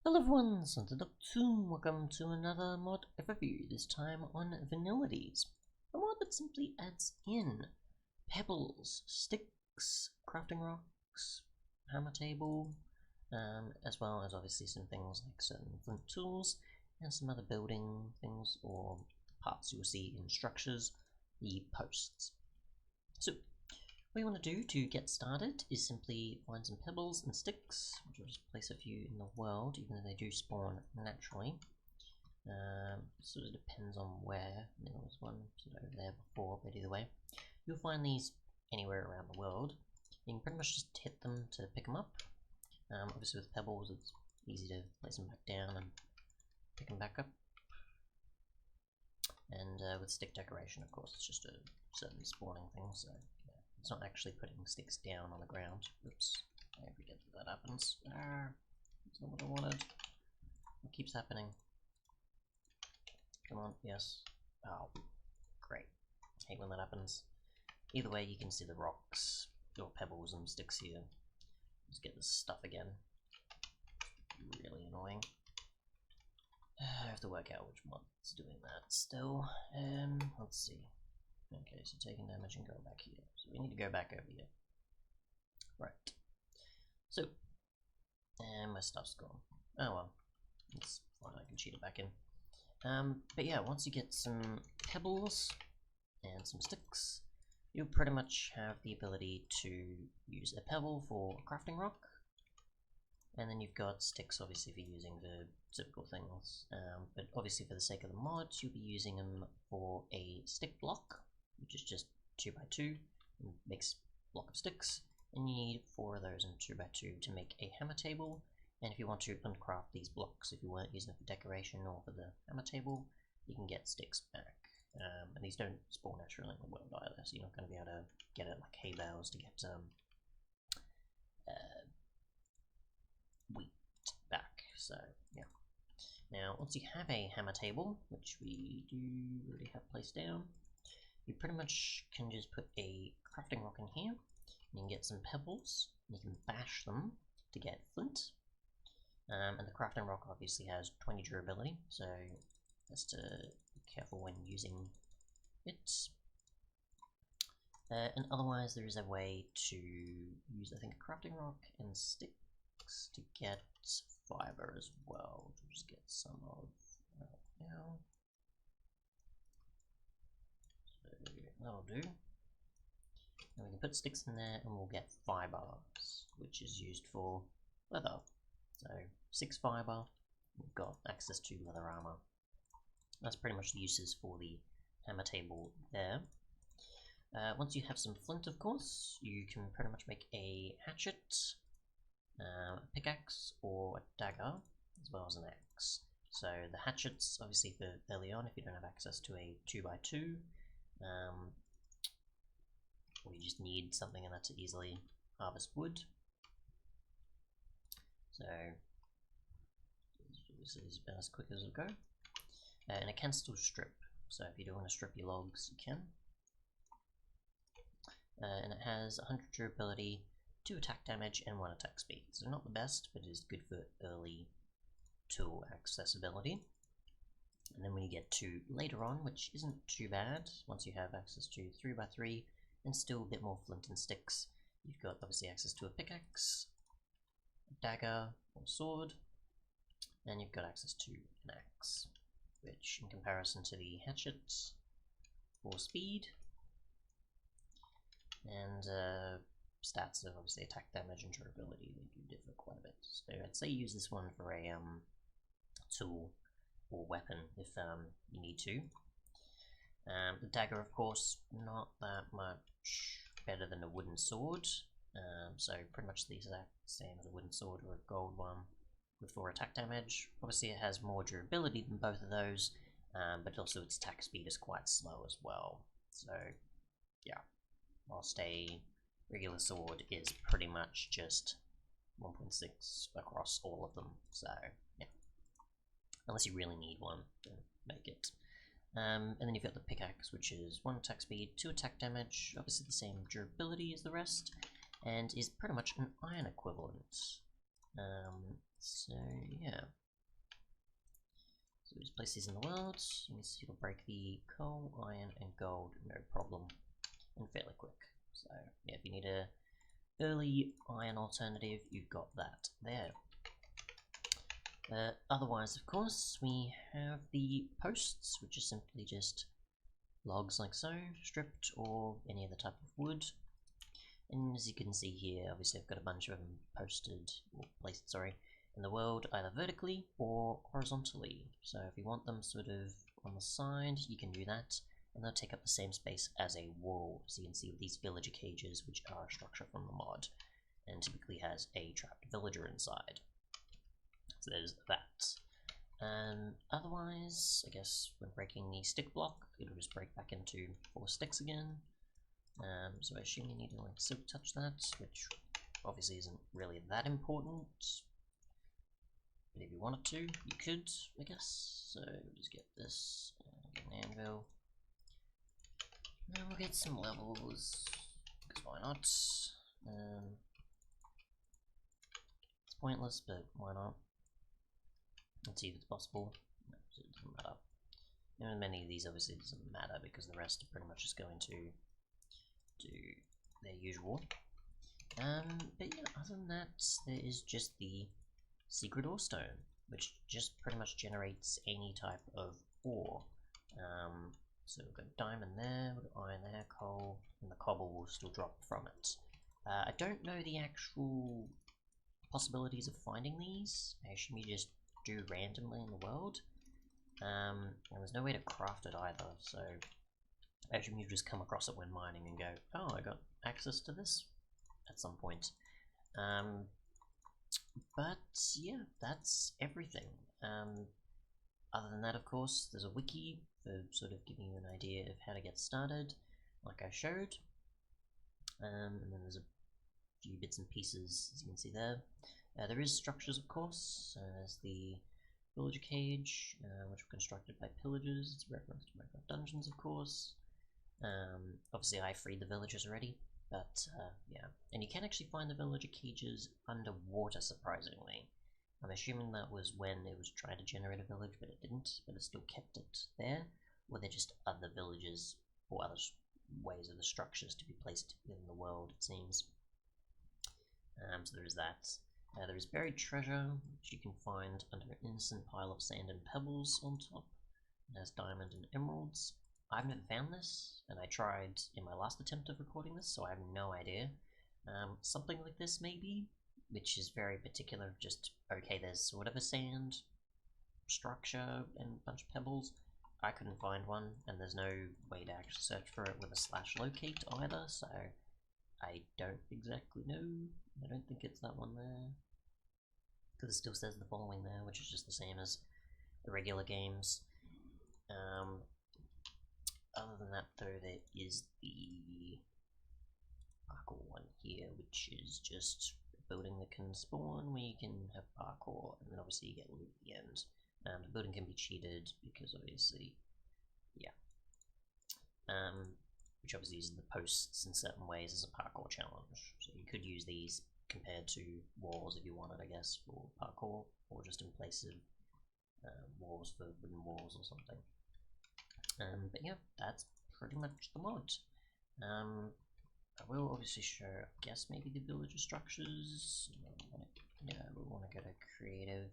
Hello everyone, Untitled Chapter. Welcome to another mod overview, this time on Vanillitives. A mod that simply adds in pebbles, sticks, crafting rocks, hammer table, as well as obviously some things like certain Flint Tools and some other building things or parts you'll see in structures, the posts. So what you want to do to get started is simply find some pebbles and sticks, which I'll just place a few in the world, even though they do spawn naturally. Sort of depends on where. There was one sort of over there before, but either way, you'll find these anywhere around the world. You can pretty much just hit them to pick them up. Obviously with pebbles it's easy to place them back down and pick them back up. And with stick decoration, of course, it's just a certain spawning thing, so yeah, it's not actually putting sticks down on the ground. Oops, I forget that happens. That's not what I wanted. What keeps happening? Come on, yes. Oh, great. Hate when that happens. Either way, you can see the rocks, or pebbles and sticks here. Just get this stuff again. Really annoying. I have to work out which mod's doing that still. Let's see. Okay, so taking damage and going back here. So we need to go back over here. Right. So, and my stuff's gone. Oh well. It's fine, I can cheat it back in. But yeah, once you get some pebbles and some sticks, you'll pretty much have the ability to use a pebble for a crafting rock. And then you've got sticks, obviously, for using the typical things. But obviously, for the sake of the mods, you'll be using them for a stick block, which is just 2x2, makes a block of sticks. And you need 4 of those in 2x2 to make a hammer table. And if you want to uncraft these blocks, if you weren't using it for decoration or for the hammer table, you can get sticks back. And these don't spawn naturally in the world either, so you're not going to be able to get it like hay bales to get wheat back. So yeah. Now once you have a hammer table, which we do already have placed down, you pretty much can just put a crafting rock in here. You can get some pebbles, and you can bash them to get flint. And the crafting rock obviously has 20 durability, so just to be careful when using it. And otherwise there is a way to use, I think, a crafting rock and sticks to get fiber as well. We'll just get some of now. So that'll do. And we can put sticks in there and we'll get fibers, which is used for leather. So 6 fiber, we've got access to leather armor. That's pretty much the uses for the hammer table there. Once you have some flint, of course, you can pretty much make a hatchet, a pickaxe, or a dagger, as well as an axe. So the hatchets, obviously for early on, if you don't have access to a 2x2, or you just need something in that to easily harvest wood. So this is about as quick as it'll go. And it can still strip, so if you do want to strip your logs, you can. And it has 100 durability, 2 attack damage, and 1 attack speed. So not the best, but it is good for early tool accessibility. And then when you get to later on, which isn't too bad, once you have access to 3x3 and still a bit more flint and sticks, you've got obviously access to a pickaxe, a dagger or sword, and you've got access to an axe, which in comparison to the hatchets for speed and stats of obviously attack damage and durability, they do differ quite a bit. So I'd say use this one for a tool or weapon if you need to. The dagger, of course, not that much better than a wooden sword. So pretty much the exact same as a wooden sword or a gold one with 4 attack damage. Obviously it has more durability than both of those, but also its attack speed is quite slow as well. So yeah, whilst a regular sword is pretty much just 1.6 across all of them. So yeah, unless you really need one, then make it. And then you've got the pickaxe, which is 1 attack speed, 2 attack damage, obviously the same durability as the rest, and is pretty much an iron equivalent. So yeah. So just place these in the world. You can see it'll break the coal, iron, and gold, no problem, and fairly quick. So yeah, if you need a early iron alternative, you've got that there. Otherwise, of course, we have the posts, which is simply just logs like so, stripped, or any other type of wood. And as you can see here, obviously I've got a bunch of them posted, or placed, sorry, in the world, either vertically or horizontally. So if you want them sort of on the side, you can do that, and they'll take up the same space as a wall. So you can see these villager cages, which are a structure from the mod, and typically has a trapped villager inside. So there's that. Otherwise, I guess when breaking the stick block, it'll just break back into 4 sticks again. So I assume you need to like silk touch that, which obviously isn't really that important. But if you wanted to, you could, I guess. So we'll just get this, get an anvil. And we'll get some levels, because why not? It's pointless, but why not? Let's see if it's possible. No, it doesn't matter. And many of these obviously doesn't matter because the rest are pretty much just going to do their usual. But yeah, other than that, there is just the secret ore stone, which just pretty much generates any type of ore. So we've got diamond there, we've got iron there, coal, and the cobble will still drop from it. I don't know the actual possibilities of finding these. I assume you just do randomly in the world. And there's no way to craft it either, so I assume you just come across it when mining and go, oh, I got access to this at some point. But yeah, that's everything. Other than that, of course, there's a wiki for sort of giving you an idea of how to get started, like I showed. And then there's a few bits and pieces, as you can see there. There is structures, of course. There's the villager cage, which were constructed by pillagers. It's a reference to Minecraft Dungeons, of course. Obviously, I freed the villagers already, but yeah. And you can actually find the villager cages underwater, surprisingly. I'm assuming that was when it was trying to generate a village, but it didn't, but it still kept it there. Or they're just other villages, or other ways of the structures to be placed in the world, it seems. So there is that. There is buried treasure, which you can find under an innocent pile of sand and pebbles on top. It has diamond and emeralds. I've never found this, and I tried in my last attempt of recording this, so I have no idea. Something like this maybe, which is very particular, just, okay, there's sort of a sand structure and a bunch of pebbles. I couldn't find one, and there's no way to actually search for it with a /locate either, so I don't exactly know. I don't think it's that one there, because it still says the following there, which is just the same as the regular games. Other than that, though, there is the parkour one here, which is just a building that can spawn where you can have parkour, and then obviously you get loot at the end. The building can be cheated because obviously, yeah. Which obviously uses the posts in certain ways as a parkour challenge. So you could use these compared to walls if you wanted, I guess, for parkour, or just in place of walls for wooden walls or something. But yeah, that's pretty much the mod. I will obviously show, I guess, maybe the villager structures. Yeah, we want to go to creative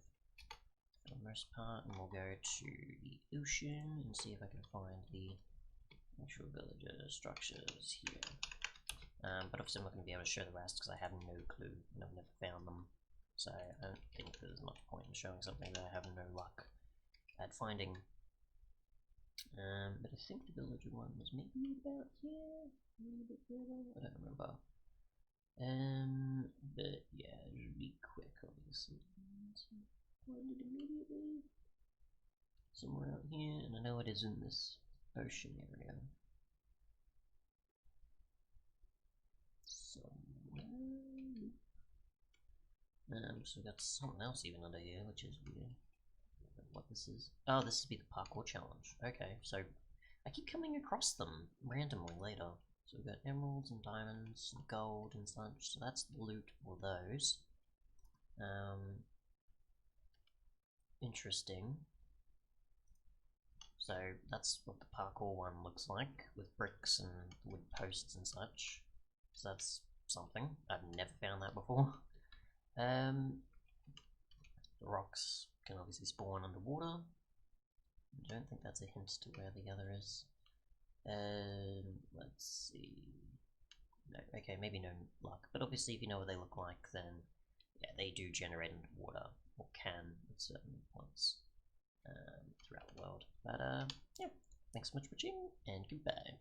for the most part, and we'll go to the ocean and see if I can find the actual villager structures here. But obviously I'm not going to be able to show the rest because I have no clue and I've never found them. So I don't think there's much point in showing something that I have no luck at finding. But I think the villager one was maybe about here, a little bit further, I don't remember. But yeah, it should be quick, obviously. Find it immediately. Somewhere out here, and I know it is in this ocean area. Somewhere. So we got something else even under here, which is weird. What this is? Oh, this would be the parkour challenge. Okay, so I keep coming across them randomly later. So we've got emeralds and diamonds and gold and such. So that's the loot for those. interesting. So that's what the parkour one looks like, with bricks and wood posts and such. So that's something. I've never found that before. The rocks can obviously spawn underwater. I don't think that's a hint to where the other is. Let's see. No, okay, maybe no luck, but obviously if you know what they look like, then yeah, they do generate underwater, or can at certain points throughout the world. But yeah, thanks so much for watching, and goodbye.